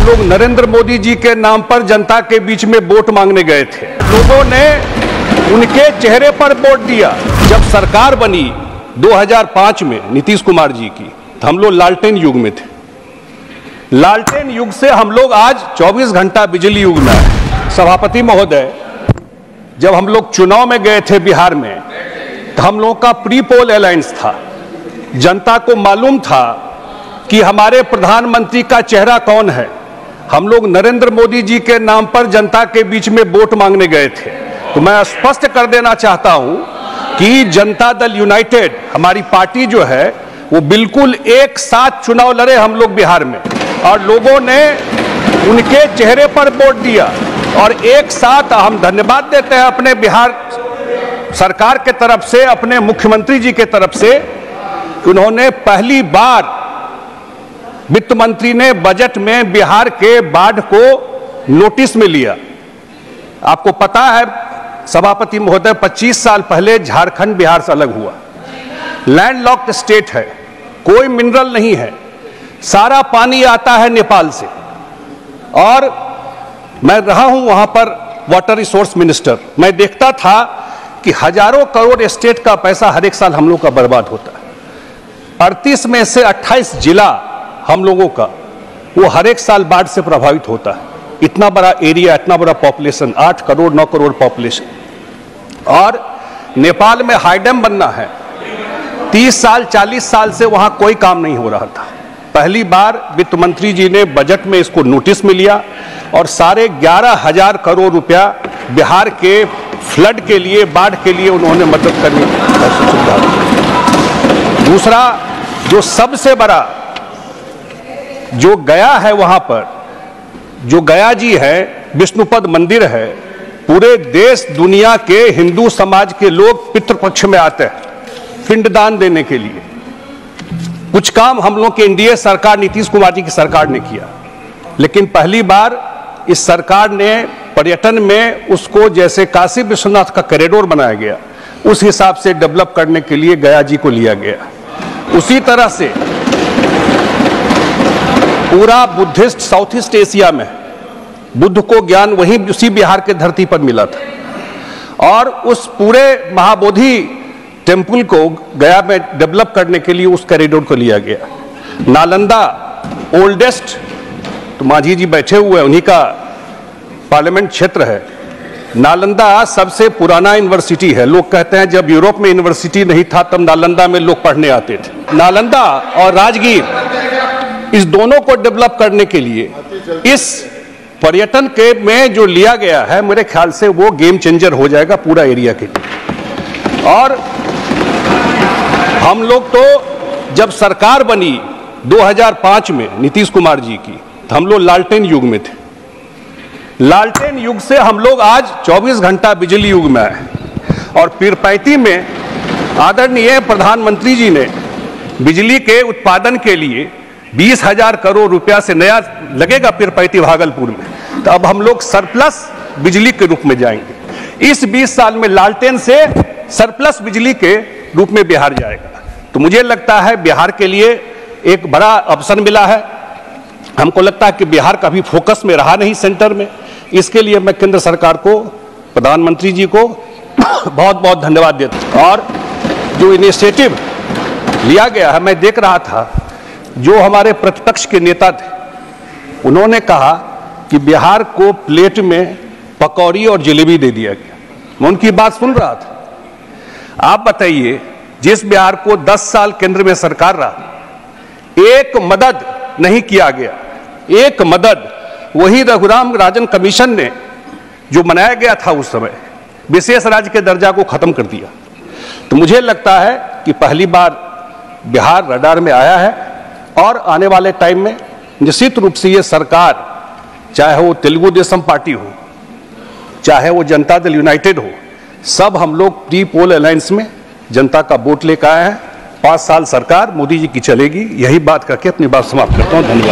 लोग नरेंद्र मोदी जी के नाम पर जनता के बीच में वोट मांगने गए थे। लोगों ने उनके चेहरे पर वोट दिया। जब सरकार बनी 2005 में नीतीश कुमार जी की, तो हम लोग लालटेन युग में थे। लालटेन युग से हम लोग आज 24 घंटा बिजली युग में आए। सभापति महोदय, जब हम लोग चुनाव में गए थे बिहार में, तो हम लोगों का प्री पोल अलायंस था। जनता को मालूम था कि हमारे प्रधानमंत्री का चेहरा कौन है। हम लोग नरेंद्र मोदी जी के नाम पर जनता के बीच में वोट मांगने गए थे। तो मैं स्पष्ट कर देना चाहता हूं कि जनता दल यूनाइटेड, हमारी पार्टी जो है, वो बिल्कुल एक साथ चुनाव लड़े हम लोग बिहार में, और लोगों ने उनके चेहरे पर वोट दिया। और एक साथ हम धन्यवाद देते हैं अपने बिहार सरकार के तरफ से, अपने मुख्यमंत्री जी के तरफ से, कि उन्होंने पहली बार वित्त मंत्री ने बजट में बिहार के बाढ़ को नोटिस में लिया। आपको पता है सभापति महोदय, 25 साल पहले झारखंड बिहार से अलग हुआ। लैंडलॉक्ड स्टेट है, कोई मिनरल नहीं है, सारा पानी आता है नेपाल से। और मैं रहा हूं वहां पर वाटर रिसोर्स मिनिस्टर, मैं देखता था कि हजारों करोड़ स्टेट का पैसा हर एक साल हम लोग का बर्बाद होता है। 38 में से 28 जिला हम लोगों का, वो हर एक साल बाढ़ से प्रभावित होता है। इतना बड़ा एरिया, इतना बड़ा पॉपुलेशन, 8 करोड़ 9 करोड़ पॉपुलेशन, और नेपाल में हाई डैम बनना है। 30 साल 40 साल से वहां कोई काम नहीं हो रहा था। पहली बार वित्त मंत्री जी ने बजट में इसको नोटिस में लिया और साढ़े 11,000 करोड़ रुपया बिहार के फ्लड के लिए, बाढ़ के लिए उन्होंने मदद करने की सुविधा दी। दूसरा, जो सबसे बड़ा जो गया है, वहां पर जो गया जी है, विष्णुपद मंदिर है, पूरे देश दुनिया के हिंदू समाज के लोग पितृपक्ष में आते हैं पिंडदान देने के लिए। कुछ काम हम लोग के एनडीए सरकार, नीतीश कुमार जी की सरकार ने किया, लेकिन पहली बार इस सरकार ने पर्यटन में उसको, जैसे काशी विश्वनाथ का कॉरिडोर बनाया गया, उस हिसाब से डेवलप करने के लिए गया जी को लिया गया। उसी तरह से पूरा बुद्धिस्ट साउथ ईस्ट एशिया में बुद्ध को ज्ञान वहीं उसी बिहार के धरती पर मिला था, और उस पूरे महाबोधि टेम्पल को गया में डेवलप करने के लिए उस कॉरिडोर को लिया गया। नालंदा ओल्डेस्ट, तो मांझी जी बैठे हुए हैं, उन्हीं का पार्लियामेंट क्षेत्र है। नालंदा सबसे पुराना यूनिवर्सिटी है। लोग कहते हैं जब यूरोप में यूनिवर्सिटी नहीं था तब नालंदा में लोग पढ़ने आते थे। नालंदा और राजगीर, इस दोनों को डेवलप करने के लिए इस पर्यटन के में जो लिया गया है, मेरे ख्याल से वो गेम चेंजर हो जाएगा पूरा एरिया के लिए। और हम लोग तो जब सरकार बनी 2005 में नीतीश कुमार जी की, तो हम लोग लालटेन युग में थे। लालटेन युग से हम लोग आज 24 घंटा बिजली युग में आए। और पीरपैंती में आदरणीय प्रधानमंत्री जी ने बिजली के उत्पादन के लिए 20,000 करोड़ रुपया से नया लगेगा पीरपैंती भागलपुर में, तो अब हम लोग सरप्लस बिजली के रूप में जाएंगे। इस 20 साल में लालटेन से सरप्लस बिजली के रूप में बिहार जाएगा। तो मुझे लगता है बिहार के लिए एक बड़ा अवसर मिला है। हमको लगता है कि बिहार कभी फोकस में रहा नहीं सेंटर में। इसके लिए मैं केंद्र सरकार को, प्रधानमंत्री जी को बहुत बहुत धन्यवाद देता हूं। और जो इनिशिएटिव लिया गया है, मैं देख रहा था जो हमारे प्रतिपक्ष के नेता थे, उन्होंने कहा कि बिहार को प्लेट में पकौड़ी और जलेबी दे दिया गया। मैं उनकी बात सुन रहा था। आप बताइए, जिस बिहार को 10 साल केंद्र में सरकार रहा, एक मदद नहीं किया गया, एक मदद। वही रघुराम राजन कमीशन ने जो बनाया गया था उस समय, विशेष राज्य के दर्जा को खत्म कर दिया। तो मुझे लगता है कि पहली बार बिहार रडार में आया है, और आने वाले टाइम में निश्चित रूप से ये सरकार, चाहे वो तेलुगु देशम पार्टी हो, चाहे वो जनता दल यूनाइटेड हो, सब हम लोग प्री पोल अलायंस में जनता का वोट लेकर आए हैं। 5 साल सरकार मोदी जी की चलेगी। यही बात करके अपनी बात समाप्त करता हूं। धन्यवाद।